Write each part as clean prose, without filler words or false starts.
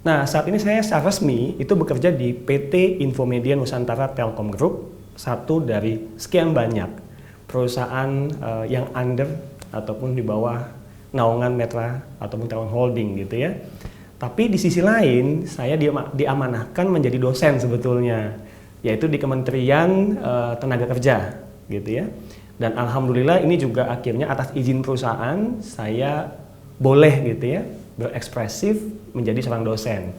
Nah, saat ini saya secara resmi itu bekerja di PT Infomedia Nusantara Telkom Group, satu dari sekian banyak perusahaan yang under ataupun di bawah naungan Metra ataupun Telkom Holding gitu ya. Tapi di sisi lain, saya diamanahkan menjadi dosen sebetulnya, yaitu di Kementerian Tenaga Kerja gitu ya. Dan alhamdulillah ini juga akhirnya atas izin perusahaan saya boleh gitu ya berekspresif menjadi seorang dosen.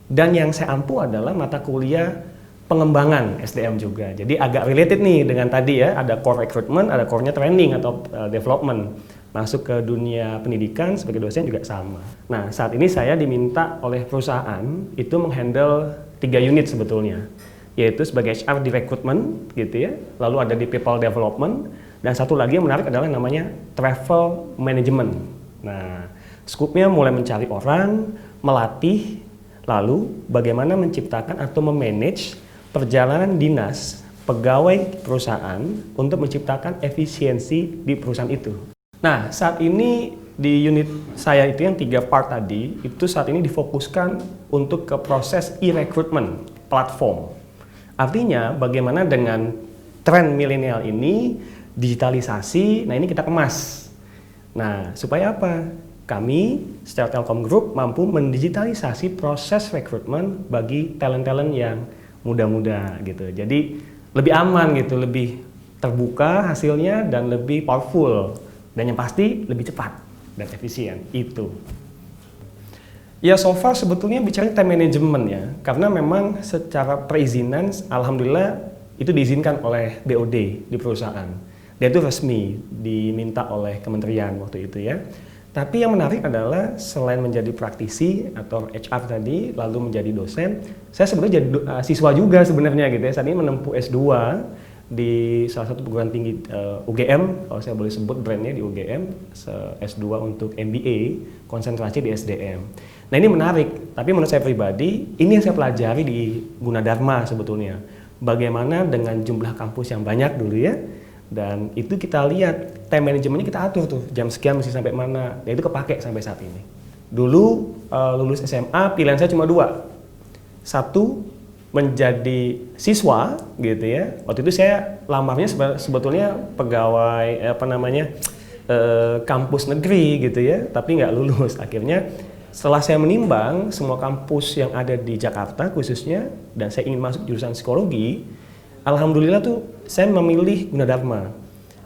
Dan yang saya ampu adalah mata kuliah pengembangan SDM juga. Jadi agak related nih dengan tadi ya, ada core recruitment, ada core-nya training atau development. Masuk ke dunia pendidikan sebagai dosen juga sama. Nah, saat ini saya diminta oleh perusahaan itu menghandle 3 unit sebetulnya. Yaitu sebagai HR di recruitment gitu ya, lalu ada di people development, dan satu lagi yang menarik adalah namanya travel management. Nah, skupnya mulai mencari orang, melatih, lalu bagaimana menciptakan atau memanage perjalanan dinas pegawai perusahaan untuk menciptakan efisiensi di perusahaan itu. Nah, saat ini di unit saya itu yang 3 part tadi, itu saat ini difokuskan untuk ke proses e-recruitment platform. Artinya bagaimana dengan tren milenial ini, digitalisasi, nah ini kita kemas. Nah, supaya apa? Kami secara Telkom Group mampu mendigitalisasi proses rekrutmen bagi talent-talent yang muda-muda gitu. Jadi lebih aman gitu, lebih terbuka hasilnya dan lebih powerful. Dan yang pasti lebih cepat dan efisien itu. Ya so far sebetulnya bicara time management ya. Karena memang secara perizinan alhamdulillah itu diizinkan oleh BOD di perusahaan. Dan itu resmi diminta oleh kementerian waktu itu ya. Tapi yang menarik adalah selain menjadi praktisi atau HR tadi, lalu menjadi dosen, saya sebenarnya jadi siswa juga sebenarnya gitu ya. Saat ini menempuh S2 di salah satu perguruan tinggi UGM, kalau saya boleh sebut brandnya di UGM, S2 untuk MBA, konsentrasi di SDM. Nah ini menarik, tapi menurut saya pribadi, ini yang saya pelajari di Gunadarma sebetulnya. Bagaimana dengan jumlah kampus yang banyak dulu ya, dan itu kita lihat time manajemennya kita atur tuh jam sekian mesti sampai mana, dan itu kepake sampai saat ini. Dulu lulus SMA pilihan saya cuma 2, satu menjadi siswa gitu ya. Waktu itu saya lamarnya sebetulnya pegawai kampus negeri gitu ya, tapi nggak lulus. Akhirnya setelah saya menimbang semua kampus yang ada di Jakarta khususnya, dan saya ingin masuk jurusan psikologi, alhamdulillah tuh saya memilih Gunadarma.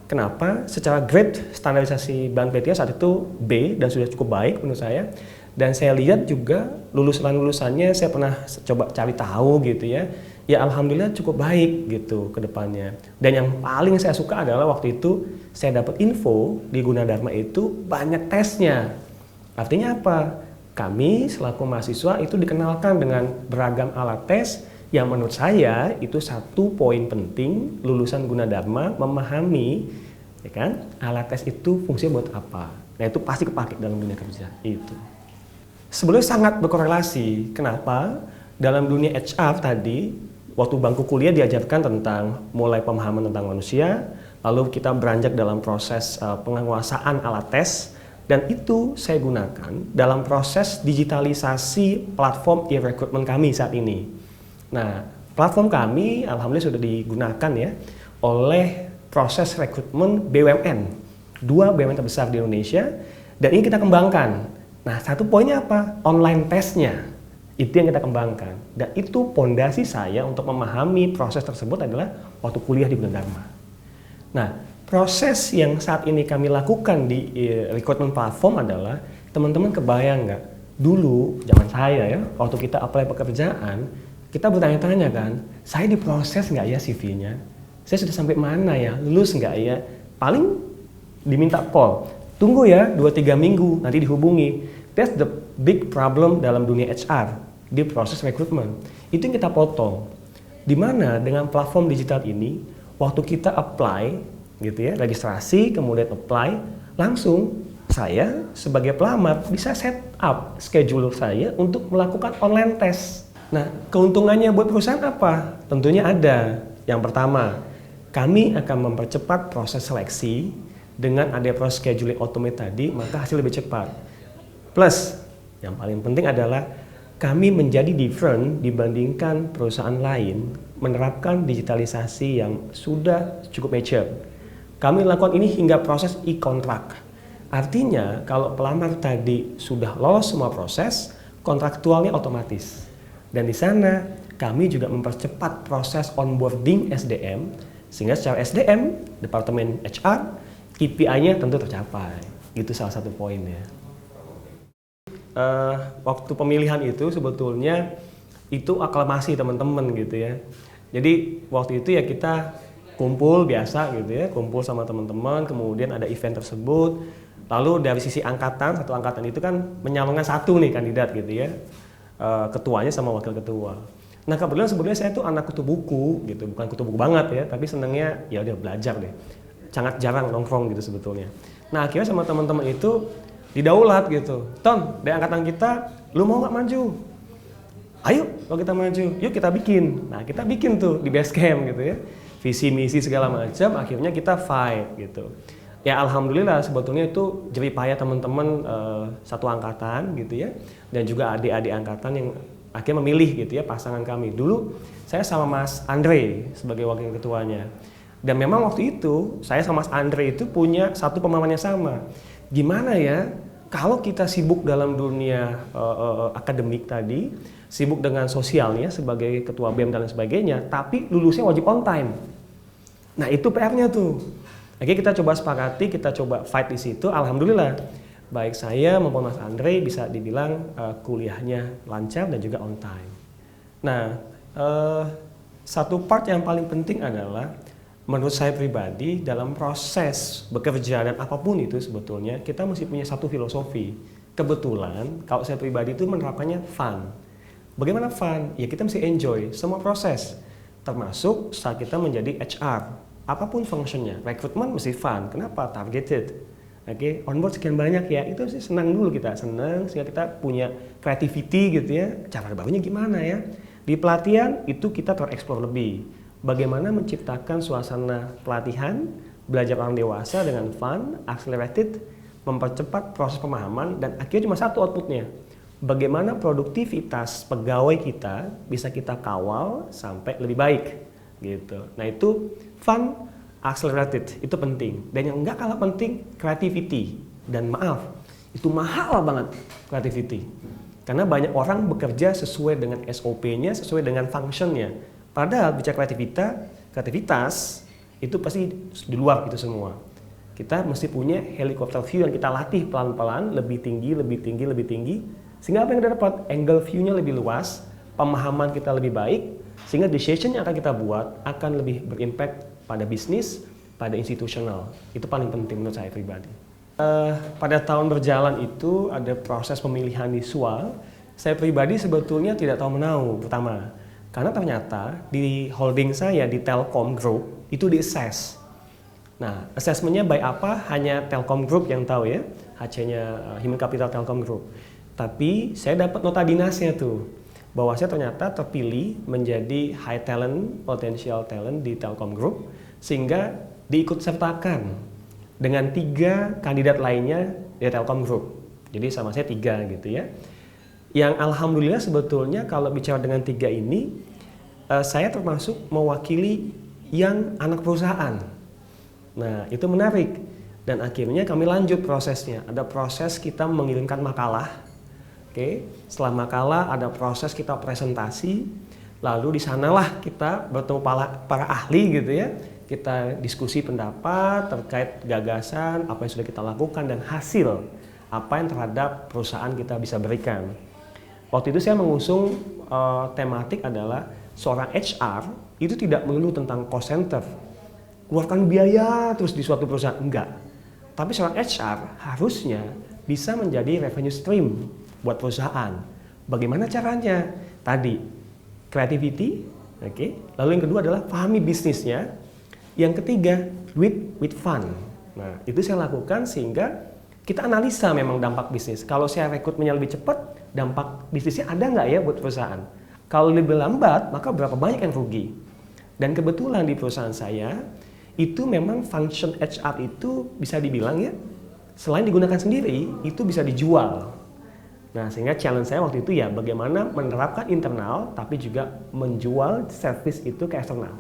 Kenapa? Secara grade standarisasi BANPT saat itu B dan sudah cukup baik menurut saya. Dan saya lihat juga lulusannya saya pernah coba cari tahu gitu ya. Ya alhamdulillah cukup baik gitu ke depannya. Dan yang paling saya suka adalah waktu itu saya dapat info di Gunadarma itu banyak tesnya. Artinya apa? Kami selaku mahasiswa itu dikenalkan dengan beragam alat tes yang menurut saya itu satu poin penting lulusan Gunadarma memahami ya kan, alat tes itu fungsinya buat apa. Nah itu pasti kepake dalam dunia kerja itu. Sebenarnya sangat berkorelasi. Kenapa? Dalam dunia HR tadi, waktu bangku kuliah diajarkan tentang mulai pemahaman tentang manusia, lalu kita beranjak dalam proses penguasaan alat tes, dan itu saya gunakan dalam proses digitalisasi platform e-recruitment kami saat ini. Nah, platform kami alhamdulillah sudah digunakan ya oleh proses rekrutmen BUMN, 2 BUMN terbesar di Indonesia, dan ini kita kembangkan. Nah, satu poinnya apa? Online testnya. Itu yang kita kembangkan. Dan itu pondasi saya untuk memahami proses tersebut adalah waktu kuliah di Gunadarma. Nah, proses yang saat ini kami lakukan di recruitment platform adalah, teman-teman kebayang nggak? Dulu, zaman saya ya, waktu kita apply pekerjaan, kita bertanya-tanya kan, saya diproses nggak ya CV-nya? Saya sudah sampai mana ya? Lulus nggak ya? Paling diminta call. Tunggu ya 2-3 minggu, nanti dihubungi. That's the big problem dalam dunia HR, di proses rekrutmen. Itu yang kita potong. Dimana dengan platform digital ini, waktu kita apply, gitu ya, registrasi, kemudian apply, langsung saya sebagai pelamar bisa set up schedule saya untuk melakukan online test. Nah, keuntungannya buat perusahaan apa? Tentunya ada. Yang pertama, kami akan mempercepat proses seleksi Dengan ada proses scheduling automate tadi, maka hasil lebih cepat. Plus, yang paling penting adalah kami menjadi different dibandingkan perusahaan lain menerapkan digitalisasi yang sudah cukup mature. Kami lakukan ini hingga proses e-kontrak. Artinya, kalau pelamar tadi sudah lolos semua proses, kontraktualnya otomatis. Dan di sana, kami juga mempercepat proses onboarding SDM, sehingga secara SDM, Departemen HR, KPI-nya tentu tercapai. Itu salah satu poinnya. Waktu pemilihan itu sebetulnya itu aklamasi teman-teman gitu ya. Jadi waktu itu ya kita kumpul biasa gitu ya, kumpul sama teman-teman, kemudian ada event tersebut. Lalu dari sisi angkatan, satu angkatan itu kan menyalonkan satu nih kandidat gitu ya, ketuanya sama wakil ketua. Nah kebetulan sebenarnya saya tuh anak kutu buku gitu, bukan kutu buku banget ya, tapi senangnya ya udah belajar deh. Sangat jarang nongkrong gitu sebetulnya. Nah akhirnya sama teman-teman itu didaulat gitu. Ton, dari angkatan kita, lu mau nggak maju? Ayo, kalau kita maju, yuk kita bikin. Nah kita bikin tuh di base camp gitu ya. Visi, misi segala macam, akhirnya kita fight gitu. Ya alhamdulillah sebetulnya itu jerih payah teman-teman satu angkatan gitu ya. Dan juga adik-adik angkatan yang akhirnya memilih gitu ya pasangan kami. Dulu saya sama Mas Andre sebagai wakil ketuanya. Dan memang waktu itu saya sama Mas Andre itu punya satu pemahaman yang sama. Gimana ya kalau kita sibuk dalam dunia akademik tadi, sibuk dengan sosialnya sebagai ketua BEM dan sebagainya, tapi lulusnya wajib on time. Nah itu PR-nya tuh. Akhirnya kita coba sepakati, kita coba fight di situ. Alhamdulillah baik saya maupun Mas Andre bisa dibilang kuliahnya lancar dan juga on time. Nah satu part yang paling penting adalah menurut saya pribadi dalam proses bekerja dan apapun itu sebetulnya kita mesti punya satu filosofi. Kebetulan kalau saya pribadi itu menerapkannya fun. Bagaimana fun? Ya kita mesti enjoy semua proses. Termasuk saat kita menjadi HR. Apapun functionnya, rekrutmen mesti fun. Kenapa? Targeted. Oke, onboard sekian banyak ya, itu sih senang dulu kita, senang sehingga kita punya creativity gitu ya. Cara barunya gimana ya? Di pelatihan itu kita tereksplor lebih. Bagaimana menciptakan suasana pelatihan, belajar orang dewasa dengan fun, accelerated, mempercepat proses pemahaman, dan akhirnya cuma satu outputnya. Bagaimana produktivitas pegawai kita bisa kita kawal sampai lebih baik. Gitu. Nah itu fun, accelerated, itu penting. Dan yang nggak kalah penting, creativity. Dan maaf, itu mahal banget creativity. Karena banyak orang bekerja sesuai dengan SOP-nya, sesuai dengan function-nya. Padahal bicara kreativitas itu pasti di luar itu semua. Kita mesti punya helikopter view yang kita latih pelan-pelan, lebih tinggi, lebih tinggi, lebih tinggi. Sehingga apa yang kita dapat? Angle view-nya lebih luas, pemahaman kita lebih baik, sehingga decision yang akan kita buat akan lebih berimpact pada bisnis, pada institusional. Itu paling penting menurut saya pribadi. Pada tahun berjalan itu ada proses pemilihan siswa. Saya pribadi sebetulnya tidak tahu menau pertama. Karena ternyata di holding saya di Telkom Group itu di-assess. Nah, assessmentnya by apa? Hanya Telkom Group yang tahu ya, HC-nya Human Capital Telkom Group. Tapi saya dapat nota dinasnya tuh, bahwa saya ternyata terpilih menjadi high talent, potential talent di Telkom Group, sehingga diikut sertakan dengan 3 kandidat lainnya di Telkom Group. Jadi sama saya 3 gitu ya. Yang alhamdulillah sebetulnya kalau bicara dengan 3 ini, saya termasuk mewakili yang anak perusahaan. Nah itu menarik. Dan akhirnya kami lanjut prosesnya. Ada proses kita mengirimkan makalah. Oke. Setelah makalah ada proses kita presentasi. Lalu di sanalah kita bertemu para ahli gitu ya. Kita diskusi pendapat terkait gagasan, apa yang sudah kita lakukan dan hasil apa yang terhadap perusahaan kita bisa berikan. Waktu itu saya mengusung tematik adalah seorang HR itu tidak melulu tentang cost center, keluarkan biaya terus di suatu perusahaan, enggak. Tapi seorang HR harusnya bisa menjadi revenue stream buat perusahaan. Bagaimana caranya? Tadi creativity, oke. Lalu yang kedua adalah pahami bisnisnya. Yang ketiga, with fun. Nah, itu saya lakukan sehingga kita analisa memang dampak bisnis. Kalau saya rekrutmennya lebih cepat, dampak bisnisnya ada nggak ya buat perusahaan? Kalau lebih lambat, maka berapa banyak yang rugi? Dan kebetulan di perusahaan saya, itu memang function HR itu bisa dibilang ya, selain digunakan sendiri, itu bisa dijual. Nah, sehingga challenge saya waktu itu ya bagaimana menerapkan internal tapi juga menjual service itu ke eksternal.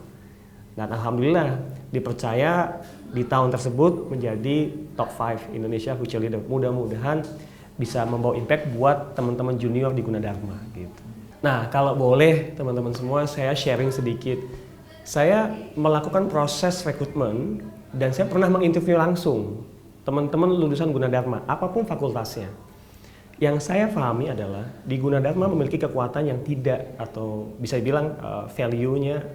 Dan alhamdulillah dipercaya di tahun tersebut menjadi top 5 Indonesia Future Leader. Mudah-mudahan bisa membawa impact buat teman-teman junior di Gunadarma gitu. Nah, kalau boleh teman-teman semua saya sharing sedikit. Saya melakukan proses rekrutmen dan saya pernah menginterview langsung teman-teman lulusan Gunadarma, apapun fakultasnya. Yang saya pahami adalah di Gunadarma memiliki kekuatan yang tidak atau bisa dibilang value-nya.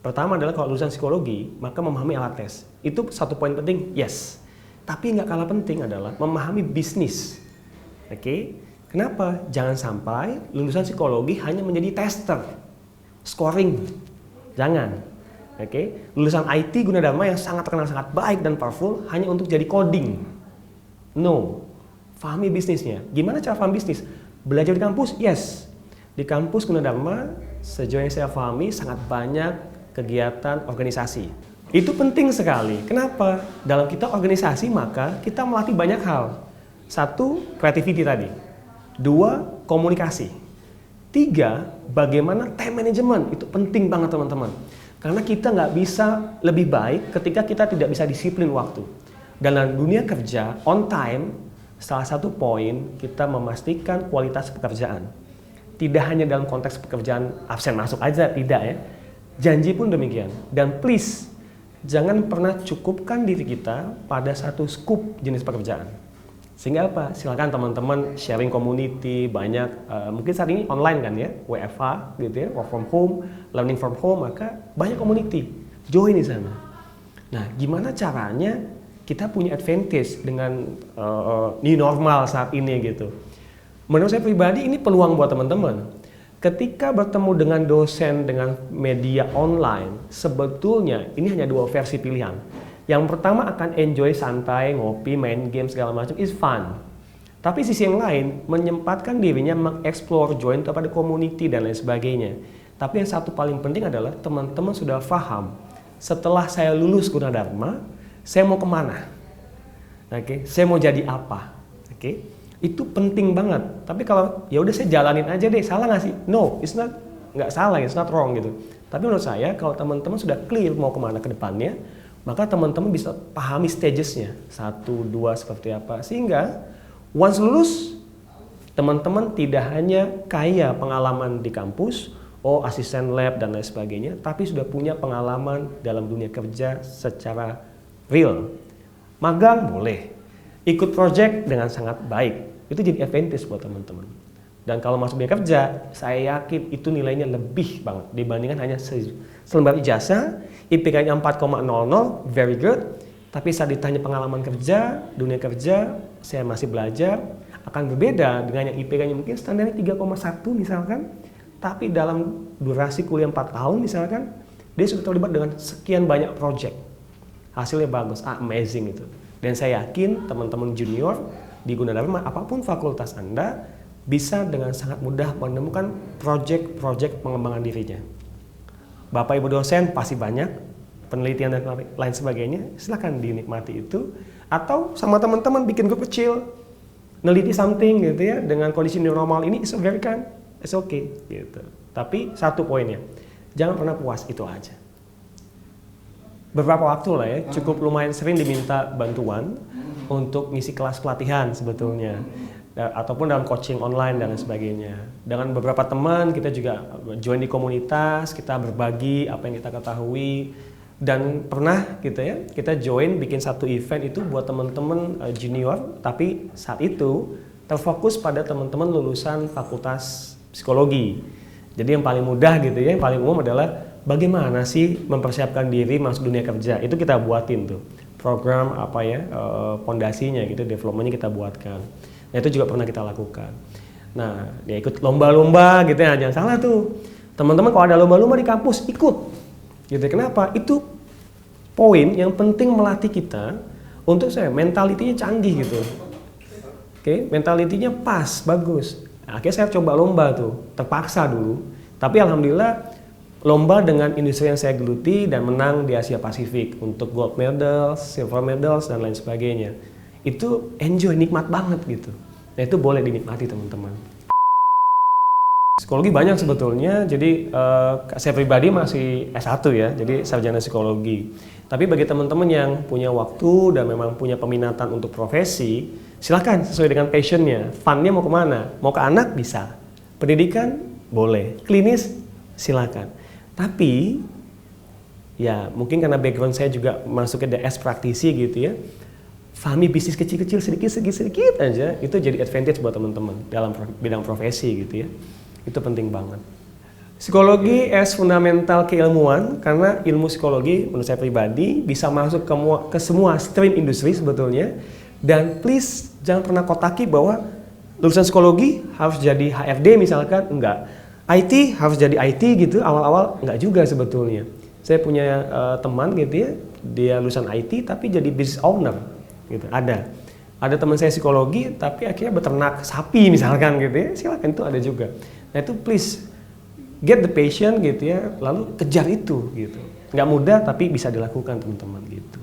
Pertama adalah kalau lulusan psikologi, maka memahami alat tes. Itu satu poin penting, yes. Tapi nggak kalah penting adalah memahami bisnis. Oke? Kenapa? Jangan sampai lulusan psikologi hanya menjadi tester, scoring. Jangan. Oke? Lulusan IT Gunadarma yang sangat terkenal, sangat baik dan powerful hanya untuk jadi coding. No. Pahami bisnisnya. Gimana cara paham bisnis? Belajar di kampus? Yes. Di kampus Gunadarma, sejauh yang saya pahami, sangat banyak kegiatan organisasi. Itu penting sekali. Kenapa? Dalam kita organisasi, maka kita melatih banyak hal. 1, creativity tadi. 2, komunikasi. 3, bagaimana time management. Itu penting banget teman-teman. Karena kita nggak bisa lebih baik ketika kita tidak bisa disiplin waktu. Dalam dunia kerja, on time, salah satu poin kita memastikan kualitas pekerjaan. Tidak hanya dalam konteks pekerjaan absen masuk aja, tidak ya. Janji pun demikian. Dan please, jangan pernah cukupkan diri kita pada satu scope jenis pekerjaan. Sehingga apa? Silakan teman-teman sharing community, banyak, mungkin saat ini online kan ya, WFH gitu ya, work from home, learning from home, maka banyak community. Join di sana. Nah, gimana caranya kita punya advantage dengan new normal saat ini gitu. Menurut saya pribadi ini peluang buat teman-teman. Ketika bertemu dengan dosen dengan media online, sebetulnya ini hanya 2 versi pilihan. Yang pertama akan enjoy santai, ngopi, main game segala macam, is fun. Tapi sisi yang lain menyempatkan dirinya mengeksplor, join kepada community dan lain sebagainya. Tapi yang satu paling penting adalah teman-teman sudah paham. Setelah saya lulus Gunadarma, saya mau kemana? Oke, saya mau jadi apa? Oke, itu penting banget. Tapi kalau ya udah saya jalanin aja deh, salah nggak sih? No, it's not, nggak salah, it's not wrong gitu. Tapi menurut saya kalau teman-teman sudah clear mau kemana ke depannya, maka teman-teman bisa pahami stagesnya, 1, 2 seperti apa. Sehingga once lulus, teman-teman tidak hanya kaya pengalaman di kampus, asisten lab dan lain sebagainya, tapi sudah punya pengalaman dalam dunia kerja secara real. Magang boleh, ikut project dengan sangat baik, itu jadi advantage buat teman-teman. Dan kalau masuk dunia kerja, saya yakin itu nilainya lebih banget dibandingkan hanya selembar ijazah, IPK-nya 4,00, very good. Tapi saat ditanya pengalaman kerja, dunia kerja, saya masih belajar, akan berbeda dengan yang IPK-nya mungkin standarnya 3,1 misalkan, tapi dalam durasi kuliah 4 tahun misalkan, dia sudah terlibat dengan sekian banyak project. Hasilnya bagus, amazing itu. Dan saya yakin teman-teman junior di Gunadarma, apapun fakultas Anda, bisa dengan sangat mudah menemukan project-project pengembangan dirinya. Bapak Ibu dosen pasti banyak, penelitian dan lain sebagainya, silakan dinikmati itu. Atau sama teman-teman bikin grup kecil, neliti something gitu ya, dengan kondisi new normal ini, it's very kind, it's okay gitu. Tapi satu poinnya, jangan pernah puas, itu aja. Beberapa waktu lah ya, cukup lumayan sering diminta bantuan untuk ngisi kelas pelatihan sebetulnya, ataupun dalam coaching online dan lain sebagainya. Dengan beberapa teman kita juga join di komunitas, kita berbagi apa yang kita ketahui, dan pernah gitu ya, kita join bikin satu event itu buat teman-teman junior, tapi saat itu terfokus pada teman-teman lulusan fakultas psikologi. Jadi yang paling mudah gitu ya, yang paling umum adalah bagaimana sih mempersiapkan diri masuk dunia kerja. Itu kita buatin tuh program apa ya, pondasinya gitu, developmentnya kita buatkan. Nah itu juga pernah kita lakukan. Nah dia ikut lomba-lomba gitu ya, jangan salah tuh teman-teman, kalau ada lomba-lomba di kampus ikut gitu. Kenapa? Itu poin yang penting melatih kita untuk saya mentalitinya canggih gitu. Oke, mentalitinya pas, bagus. Akhirnya saya coba lomba tuh, terpaksa dulu. Tapi alhamdulillah lomba dengan industri yang saya geluti dan menang di Asia Pasifik untuk gold medals, silver medals dan lain sebagainya. Itu enjoy, nikmat banget gitu. Nah itu boleh dinikmati teman-teman. Psikologi banyak sebetulnya, jadi saya pribadi masih S1 ya, jadi sarjana psikologi. Tapi bagi teman-teman yang punya waktu dan memang punya peminatan untuk profesi, silakan sesuai dengan passionnya. Funnya mau kemana? Mau ke anak bisa, pendidikan boleh, klinis silakan. Tapi ya mungkin karena background saya juga masuk ke DS praktisi gitu ya, fahami bisnis kecil-kecil sedikit aja, itu jadi advantage buat teman-teman dalam bidang profesi gitu ya. Itu penting banget. Psikologi as fundamental keilmuan, karena ilmu psikologi menurut saya pribadi bisa masuk ke semua stream industri sebetulnya. Dan please jangan pernah kotaki bahwa lulusan psikologi harus jadi HRD misalkan, enggak. IT harus jadi IT gitu, awal-awal enggak juga sebetulnya. Saya punya teman gitu ya, dia lulusan IT tapi jadi business owner gitu, ada teman saya psikologi tapi akhirnya beternak sapi misalkan gitu ya, silakan, itu ada juga. Nah itu please get the passion gitu ya, lalu kejar itu gitu. Nggak mudah tapi bisa dilakukan teman-teman gitu.